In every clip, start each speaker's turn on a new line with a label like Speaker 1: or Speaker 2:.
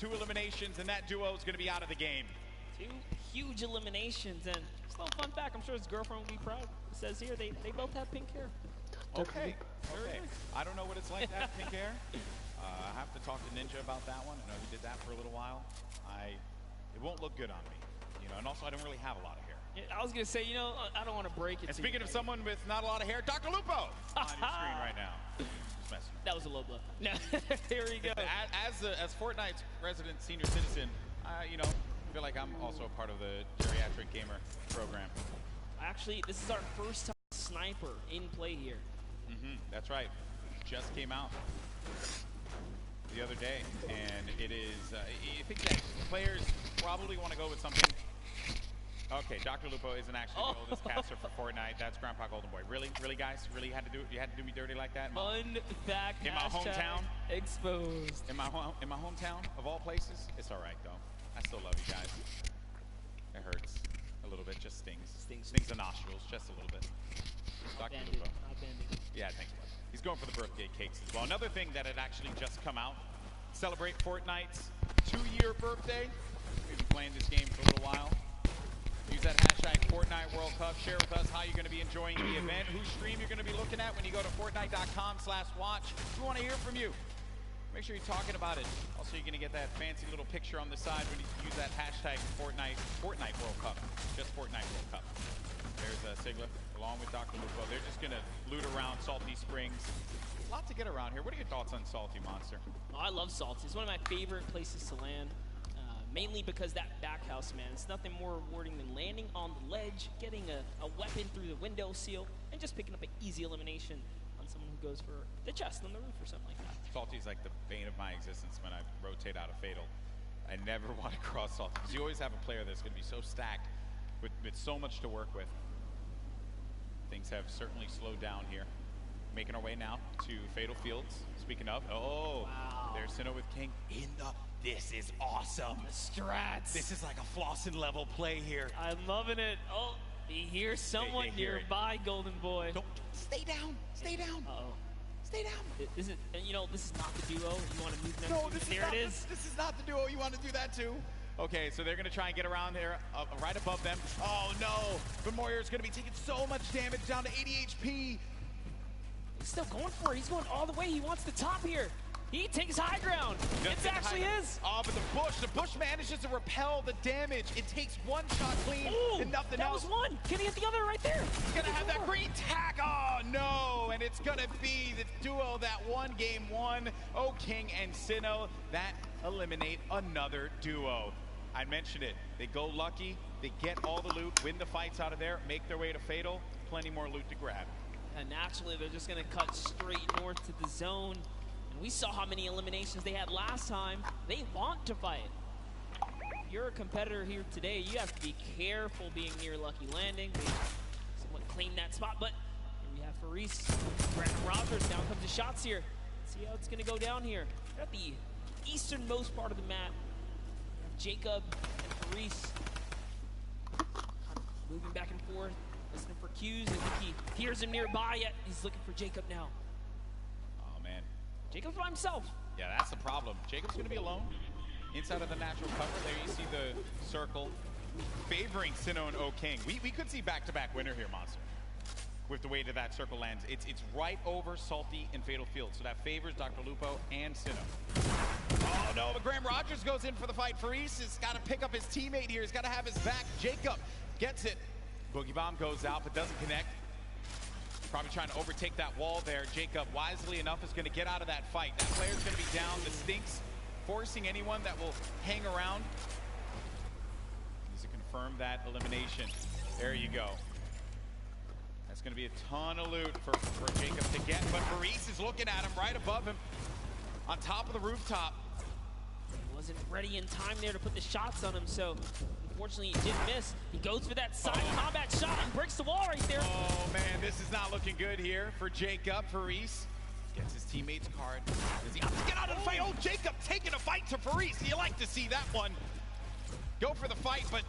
Speaker 1: 2 eliminations, and that duo is going to be out of the game.
Speaker 2: 2 huge eliminations, and just a little fun fact, I'm sure his girlfriend will be proud. It says here they both have pink hair.
Speaker 1: Okay. I don't know what it's like to have pink hair. I have to talk to Ninja about that one. I know he did that for a little while. It won't look good on me, you know. And also, I don't really have a lot of hair.
Speaker 2: Yeah, I was gonna say, you know, I don't want to break it.
Speaker 1: And speaking of someone with not a lot of hair, Dr. Lupo on your screen right now. Just messing.
Speaker 2: That was a low blow. No, here we go.
Speaker 1: As Fortnite's resident senior citizen, you know, I feel like I'm also a part of the geriatric gamer program.
Speaker 2: Actually, this is our first time sniper in play here.
Speaker 1: That's right. Just came out the other day, and it is, I think that players probably want to go with something. Okay, Dr. Lupo isn't actually the oldest caster for Fortnite. That's Grandpa Golden Boy. Really, guys? Really you had to do me dirty like that?
Speaker 2: Fun fact.
Speaker 1: In my hometown?
Speaker 2: Exposed.
Speaker 1: In my hometown, of all places? It's all right, though. I still love you guys. It hurts a little bit. Just stings. Stings the nostrils just a little bit. Dr. Lupo. Yeah, thanks, bud. He's going for the birthday cakes as well. Another thing that had actually just come out. Celebrate Fortnite's 2-year birthday. We've been playing this game for a little while. Use that hashtag Fortnite World Cup. Share with us how you're going to be enjoying the event, whose stream you're going to be looking at when you go to Fortnite.com/watch. We want to hear from you. Make sure you're talking about it. Also, you're going to get that fancy little picture on the side when you use that hashtag Fortnite World Cup. Just Fortnite World Cup. There's Sigla along with Dr. Lupo. They're just going to loot around Salty Springs. A lot to get around here. What are your thoughts on Salty, Monster?
Speaker 2: Oh, I love Salty. It's one of my favorite places to land. Mainly because that back house, man, it's nothing more rewarding than landing on the ledge, getting a weapon through the window seal, and just picking up an easy elimination on someone who goes for the chest on the roof or something like that.
Speaker 1: Salty's like the bane of my existence when I rotate out of Fatal. I never want to cross Salty, because you always have a player that's going to be so stacked with so much to work with. Things have certainly slowed down here. Making our way now to Fatal Fields. Speaking of, wow. There's Sinnoh with King in the... This is awesome.
Speaker 2: The strats.
Speaker 1: This is like a Flossin level play here.
Speaker 2: I'm loving it. Oh, he hears someone nearby, Golden Boy.
Speaker 1: Don't stay down. Stay down. Stay down.
Speaker 2: This is, you know, this is not the duo. You want to move next?
Speaker 1: No, this
Speaker 2: is
Speaker 1: not the duo. You want to do that too? Okay, so they're going to try and get around there, right above them. Oh no, but Moyer's going to be taking so much damage, down to 80 HP.
Speaker 2: He's still going for it. He's going all the way. He wants the top here. He takes high ground. It's actually his.
Speaker 1: Oh, but the bush manages to repel the damage. It takes one shot clean and nothing else.
Speaker 2: That was one. Can he hit the other right there?
Speaker 1: He's going to have that green tag. Oh, no. And it's going to be the duo that won game 1. Oh, King and Sinnoh that eliminate another duo. I mentioned it. They go lucky. They get all the loot, win the fights out of there, make their way to Fatal. Plenty more loot to grab.
Speaker 2: And naturally, they're just going to cut straight north to the zone. We saw how many eliminations they had last time. They want to fight. If you're a competitor here today, you have to be careful being near Lucky Landing. Someone claimed that spot, but here we have Faris. Brandon Rogers, down comes the shots here. Let's see how it's going to go down here. We're at the easternmost part of the map. Jacob and Faris moving back and forth, listening for cues. I think he hears him nearby, yet he's looking for Jacob now. Jacob's by himself.
Speaker 1: Yeah, that's the problem. Jacob's going to be alone inside of the natural cover. There you see the circle favoring Sinnoh and O King. We could see back-to-back winner here, Monster, with the way that that circle lands. It's right over Salty and Fatal Field, so that favors Dr. Lupo and Sinnoh. Oh, no, but Graham Rogers goes in for the fight. Faris has got to pick up his teammate here. He's got to have his back. Jacob gets it. Boogie Bomb goes out, but doesn't connect. Probably trying to overtake that wall there. Jacob, wisely enough, is going to get out of that fight. That player's going to be down. The Stinks forcing anyone that will hang around. Needs to confirm that elimination. There you go. That's going to be a ton of loot for Jacob to get. But Faris is looking at him right above him on top of the rooftop.
Speaker 2: He wasn't ready in time there to put the shots on him, so unfortunately, he did miss. He goes for that side combat shot and breaks the wall right there.
Speaker 1: Oh, man, this is not looking good here for Jacob. Faris gets his teammate's card. Does he have to get out of the fight? Oh, Jacob taking a fight to Faris. You like to see that one. Go for the fight, but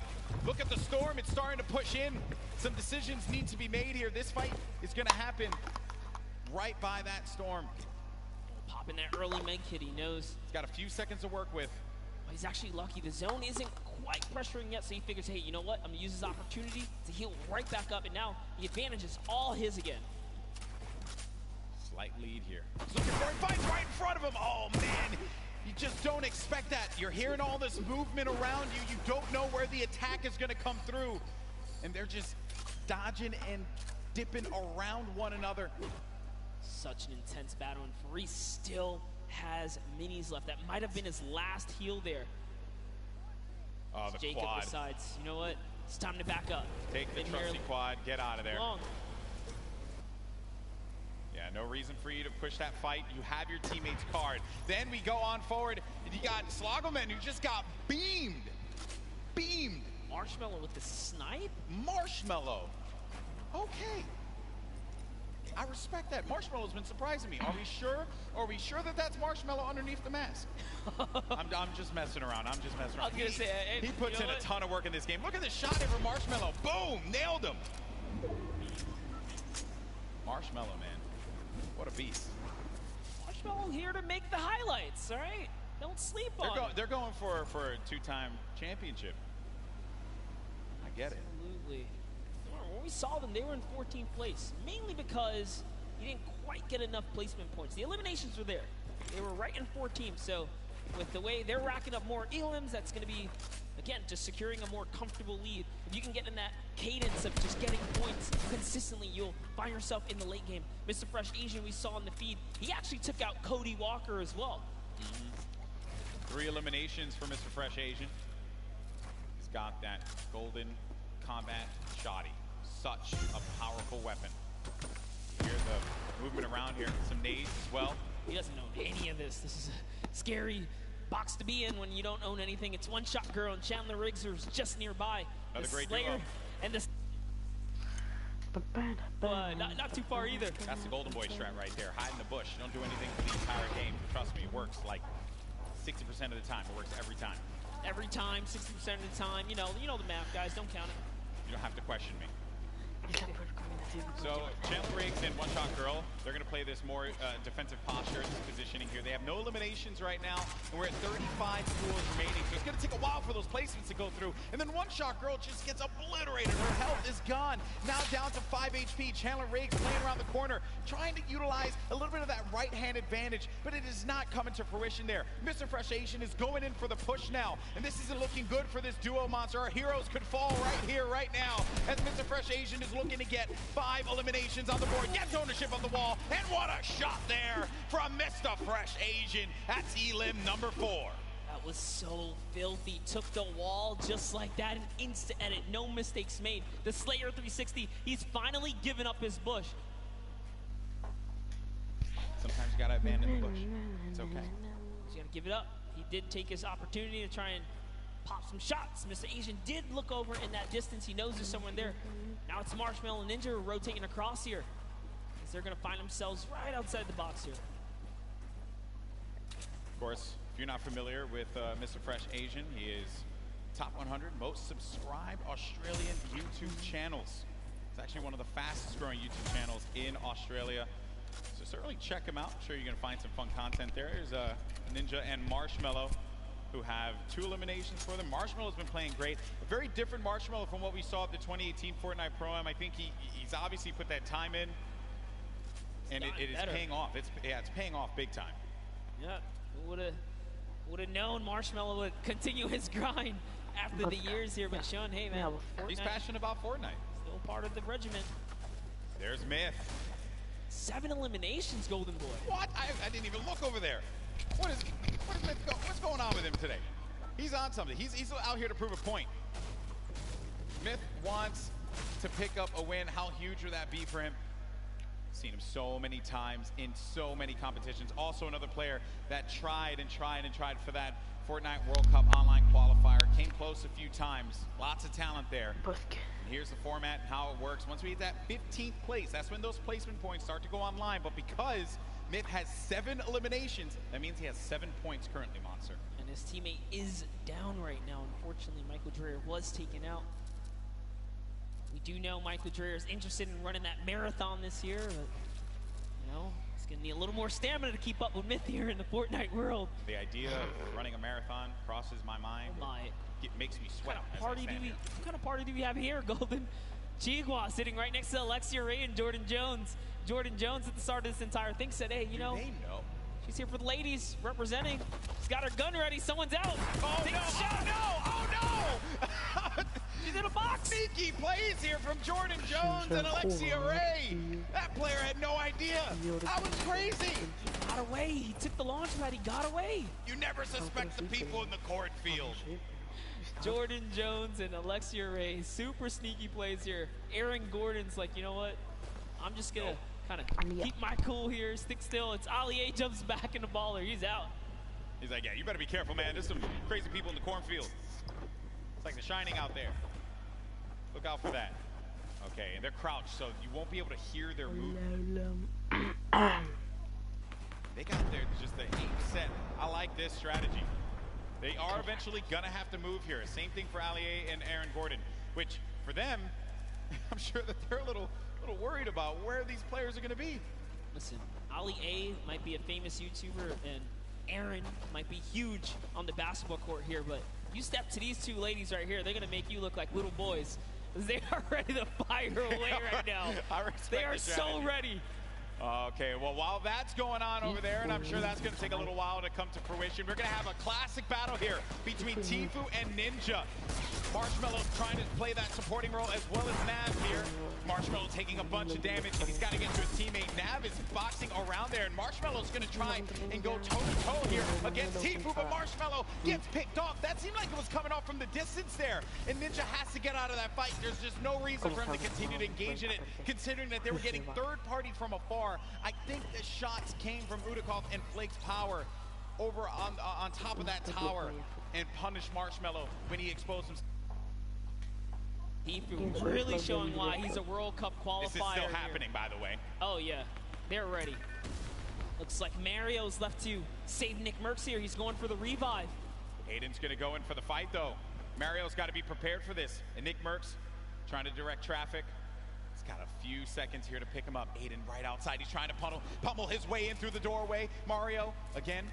Speaker 1: look at the storm. It's starting to push in. Some decisions need to be made here. This fight is going to happen right by that storm.
Speaker 2: Popping that early med kit, he knows.
Speaker 1: He's got a few seconds to work with.
Speaker 2: He's actually lucky. The zone isn't quite pressuring yet, so he figures, hey, you know what? I'm going to use this opportunity to heal right back up, and now the advantage is all his again.
Speaker 1: Slight lead here. He's looking for it, finds right in front of him. Oh, man. You just don't expect that. You're hearing all this movement around you. You don't know where the attack is going to come through. And they're just dodging and dipping around one another.
Speaker 2: Such an intense battle, and Faris still has minis left. That might have been his last heal there.
Speaker 1: Oh, the
Speaker 2: Jacob
Speaker 1: quad.
Speaker 2: decides, you know what? It's time to back up.
Speaker 1: Take the trusty quad, get out of there.
Speaker 2: Long.
Speaker 1: Yeah, no reason for you to push that fight. You have your teammate's card. Then we go on forward, and you got Slogoman, who just got beamed. Beamed.
Speaker 2: Marshmallow with the snipe?
Speaker 1: Marshmallow. Okay. I respect that. Marshmallow's been surprising me. Are we sure? Are we sure that that's Marshmallow underneath the mask? I'm just messing around. I'm just messing around.
Speaker 2: I was gonna say,
Speaker 1: he puts in a ton of work in this game. Look at this shot for Marshmallow. Boom! Nailed him. Marshmallow, man. What a beast.
Speaker 2: Marshmallow here to make the highlights, all right? Don't sleep on it.
Speaker 1: They're going for a two-time championship. I get it.
Speaker 2: Absolutely. When we saw them, they were in 14th place, mainly because you didn't quite get enough placement points. The eliminations were there. They were right in 14th, so with the way they're racking up more elims, that's going to be, again, just securing a more comfortable lead. If you can get in that cadence of just getting points consistently, you'll find yourself in the late game. Mr. Fresh Asian, we saw in the feed, he actually took out Cody Walker as well.
Speaker 1: 3 eliminations for Mr. Fresh Asian. He's got that golden combat shoddy. Such a powerful weapon. Here's the movement around here. Some nades as well.
Speaker 2: He doesn't know any of this. This is a scary box to be in when you don't own anything. It's One Shot Girl and Chandler Riggs, who's just nearby.
Speaker 1: Another
Speaker 2: the
Speaker 1: great
Speaker 2: Slayer
Speaker 1: duo.
Speaker 2: And the not too far either.
Speaker 1: That's the Golden Boy strat right there. Hide in the bush. Don't do anything for the entire game. Trust me, it works like 60% of the time. It works every time.
Speaker 2: Every time, 60% of the time. You know the math, guys. Don't count it.
Speaker 1: You don't have to question me. So Chandler Riggs and One Shot Girl, they're going to play this more defensive posture, this positioning here. They have no eliminations right now, and we're at 35 schools remaining. So it's going to take a while for those placements to go through. And then One Shot Girl just gets obliterated. Her health is gone. Now down to 5 HP. Chandler Riggs playing around the corner, trying to utilize a little bit of that right-hand advantage, but it is not coming to fruition there. Mr. Fresh Asian is going in for the push now, and this isn't looking good for this duo monster. Our heroes could fall right here, right now, as Mr. Fresh Asian is looking to get 5 eliminations on the board, gets ownership of the wall, and what a shot there from Mr. Fresh Asian. That's elim number 4.
Speaker 2: That was so filthy. Took the wall just like that, an instant edit, no mistakes made. The Slayer 360, he's finally given up his bush.
Speaker 1: Sometimes you gotta abandon the bush. It's okay.
Speaker 2: He's gonna give it up. He did take his opportunity to try and pop some shots. Mr. Asian did look over in that distance. He knows there's someone there. Now it's Marshmallow and Ninja rotating across here, as they're going to find themselves right outside the box here.
Speaker 1: Of course, if you're not familiar with Mr. Fresh Asian, he is top 100 most subscribed Australian YouTube channels. It's actually one of the fastest growing YouTube channels in Australia. So certainly check him out. I'm sure you're going to find some fun content there. There's Ninja and Marshmallow, who have 2 eliminations for them. Marshmallow's been playing great. A very different Marshmallow from what we saw at the 2018 Fortnite Pro-Am. I think he's obviously put that time in, and it is paying off. It's paying off big time.
Speaker 2: Yeah, would have known Marshmallow would continue his grind after the years here, but Sean, hey man,
Speaker 1: he's passionate about Fortnite.
Speaker 2: Still part of the regiment.
Speaker 1: There's Myth.
Speaker 2: 7 eliminations, Golden Boy.
Speaker 1: What? I didn't even look over there. What's going on with him today? He's on something. He's out here to prove a point. Myth wants to pick up a win. How huge would that be for him? Seen him so many times in so many competitions. Also another player that tried for that Fortnite World Cup online qualifier. Came close a few times. Lots of talent there. And here's the format and how it works. Once we hit that 15th place, that's when those placement points start to go online. But because Myth has 7 eliminations, that means he has 7 points currently, Monster.
Speaker 2: And his teammate is down right now. Unfortunately, Michael Dreher was taken out. We do know Michael Dreher is interested in running that marathon this year, but, you know, He's going to need a little more stamina to keep up with Myth here in the Fortnite world.
Speaker 1: The idea of running a marathon crosses my mind.
Speaker 2: Oh my.
Speaker 1: It makes me sweat.
Speaker 2: What kind of party do we have here, Golden? Chigua sitting right next to Alexia Ray and Jordan Jones. Jordan Jones at the start of this entire thing said, hey, you know,
Speaker 1: they know.
Speaker 2: She's here for the ladies, representing. She's got her gun ready. Someone's out.
Speaker 1: Oh, no. Oh, no.
Speaker 2: She's in a box.
Speaker 1: Sneaky plays here from Jordan Jones and Alexia Ray. That player had no idea. That was crazy.
Speaker 2: He got away. He took the launch pad. He got away.
Speaker 1: You never suspect the people in the cornfield.
Speaker 2: Jordan Jones and Alexia Ray, super sneaky plays here. Aaron Gordon's like, you know what? I'm just going to kind of keep my cool here, stick still. It's Ali A jumps back in the baller. He's out.
Speaker 1: He's like, yeah, you better be careful, man. There's some crazy people in the cornfield. It's like The Shining out there. Look out for that. Okay, and they're crouched, so you won't be able to hear their movement. They got there just the aim set. I like this strategy. They are eventually going to have to move here. Same thing for Ali A and Aaron Gordon, which for them, I'm sure that they're a little worried about where these players are going to be.
Speaker 2: Listen, Ali A might be a famous YouTuber, and Aaron might be huge on the basketball court here, but you step to these two ladies right here, they're going to make you look like little boys. They are ready to fire away right now. They are so ready.
Speaker 1: Okay, well, while that's going on over there, and I'm sure that's going to take a little while to come to fruition, we're going to have a classic battle here between Tfue and Ninja. Marshmallow's trying to play that supporting role as well as Nav here. Marshmallow taking a bunch of damage, and he's got to get to his teammate. Nav is boxing around there, and Marshmallow's going to try and go toe-to-toe here against Tfue, but Marshmallow gets picked off. That seemed like it was coming off from the distance there, and Ninja has to get out of that fight. There's just no reason for him to continue to engage in it, considering that they were getting third-party from afar. I think the shots came from Udakov and Flake's power over on top of that tower and punished Marshmallow when he exposed himself.
Speaker 2: Tfue really showing why he's a World Cup qualifier.
Speaker 1: This is still happening, by the way.
Speaker 2: Oh, yeah. They're ready. Looks like Mario's left to save Nick Merckx here. He's going for the revive.
Speaker 1: Aiden's going to go in for the fight, though. Mario's got to be prepared for this. And Nick Merckx trying to direct traffic. He's got a few seconds here to pick him up. Aiden right outside. He's trying to pummel his way in through the doorway. Mario, again,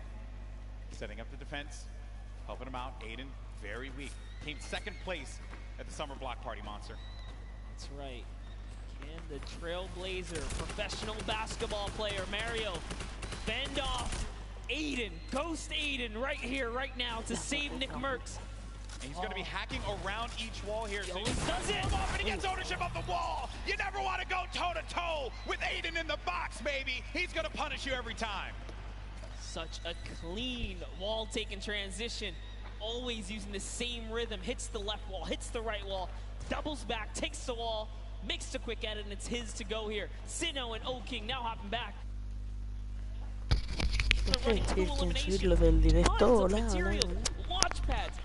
Speaker 1: setting up the defense, helping him out. Aiden, very weak. Came second place at the Summer Block Party, Monster.
Speaker 2: That's right. And the Trailblazer, professional basketball player, Mario, fend off Aiden, ghost Aiden right here, right now to save Nick Merckx.
Speaker 1: And he's going to be hacking around each wall here. So he
Speaker 2: does it!
Speaker 1: Off and he gets ownership of the wall. You never want to go toe-to-toe with Aiden in the box, baby. He's going to punish you every time.
Speaker 2: Such a clean wall-taking transition. Always using the same rhythm. Hits the left wall, hits the right wall, doubles back, takes the wall, makes the quick edit, and it's his to go here. Sino and O-King now hopping back. Launch pads,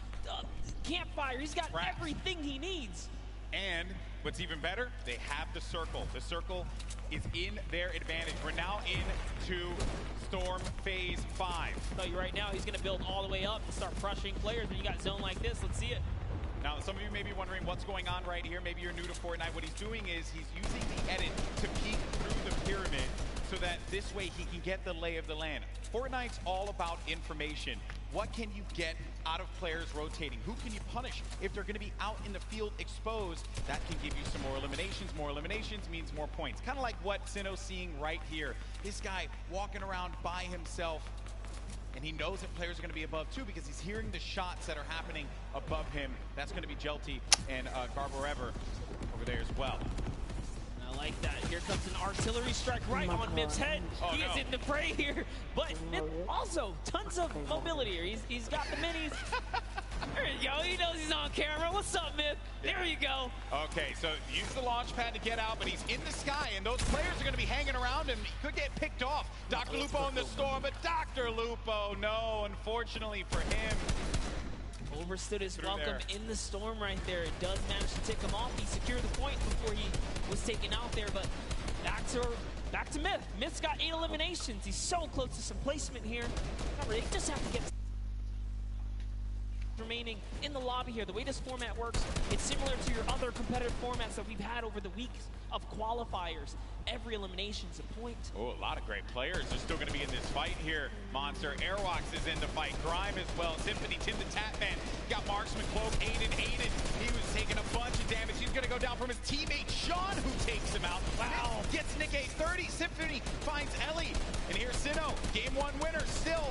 Speaker 2: campfire, he's got everything he needs.
Speaker 1: And what's even better, they have the circle. The circle is in their advantage. We're now into Storm Phase 5.
Speaker 2: I'll tell you right now, he's going to build all the way up and start crushing players when you got zone like this. Let's see it.
Speaker 1: Now, some of you may be wondering what's going on right here. Maybe you're new to Fortnite. What he's doing is he's using the edit to peek through the pyramid so that this way he can get the lay of the land. Fortnite's all about information. What can you get out of players rotating? Who can you punish if they're going to be out in the field exposed? That can give you some more eliminations. More eliminations means more points. Kind of like what Sino's seeing right here. This guy walking around by himself, and he knows that players are going to be above too because he's hearing the shots that are happening above him. That's going to be Jelty and Garborever over there as well.
Speaker 2: I like that. Here comes an artillery strike right on Mip's head. He is in the fray here, but Mip also tons of mobility here. He's got the minis. There you go. He knows he's on camera. What's up, Mip? There you go.
Speaker 1: Okay, so use the launch pad to get out, but he's in the sky, and those players are going to be hanging around him. He could get picked off. Dr. Lupo in the storm, but Dr. Lupo, no, unfortunately for him.
Speaker 2: Overstood his welcome in the storm right there. It does manage to tick him off. He secured the point before he was taken out there, but back to Myth. Myth's got 8 eliminations. He's so close to some placement here. Remember, they just have to get remaining in the lobby here. The way this format works, it's similar to your other competitive formats that we've had over the weeks of qualifiers. Every elimination is a point.
Speaker 1: Oh, a lot of great players are still going to be in this fight here. Monster, Airwalks is in the fight. Grime as well. Symphony, Tim the Tatman. Got Marksman, Cloak, Aiden. He was taking a bunch of damage. He's going to go down from his teammate, Sean, who takes him out. Wow. Gets Nick a 30. Symphony finds Ellie. And here's Sinnoh, game one winner, still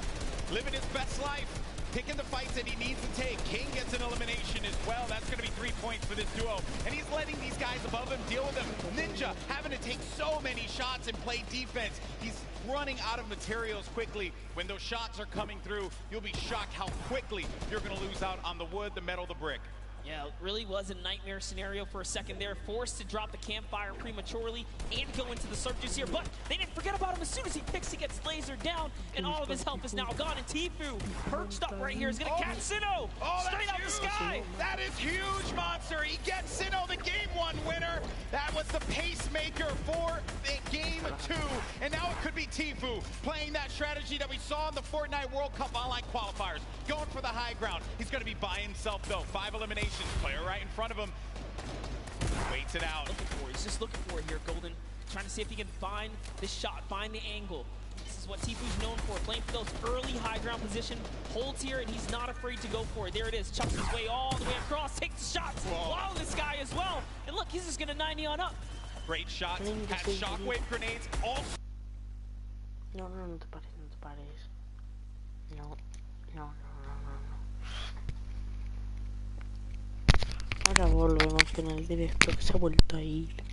Speaker 1: living his best life. Picking the fights that he needs to take. King gets an elimination as well. That's going to be 3 points for this duo. And he's letting these guys above him deal with him. Ninja having to take so many shots and play defense. He's running out of materials quickly. When those shots are coming through, you'll be shocked how quickly you're going to lose out on the wood, the metal, the brick.
Speaker 2: Yeah, it really was a nightmare scenario for a second there. Forced to drop the campfire prematurely and go into the surges here. But they didn't forget about him. As soon as he picks, he gets lasered down. And all of his health is now gone. And Tfue, perched up right here, is going to catch Sinnoh straight out the sky.
Speaker 1: That is huge, Monster. He gets Sinnoh, the game one winner. That was the pacemaker for game two. And now it could be Tfue playing that strategy that we saw in the Fortnite World Cup online qualifiers. Going for the high ground. He's going to be by himself, though. 5 eliminations. Player right in front of him. Waits it out.
Speaker 2: He's just looking for it here, Golden. Trying to see if he can find this shot, find the angle. This is what Tfue's known for, playing for those early high ground position. Holds here, and he's not afraid to go for it. There it is. Chucks his way all the way across, takes the shots. Wow, this guy as well. And look, he's just going to 90 on up.
Speaker 1: Great shot. Has shockwave grenades. Also.
Speaker 3: No te pares. No. Ahora volvemos con el directo que se ha vuelto a ir.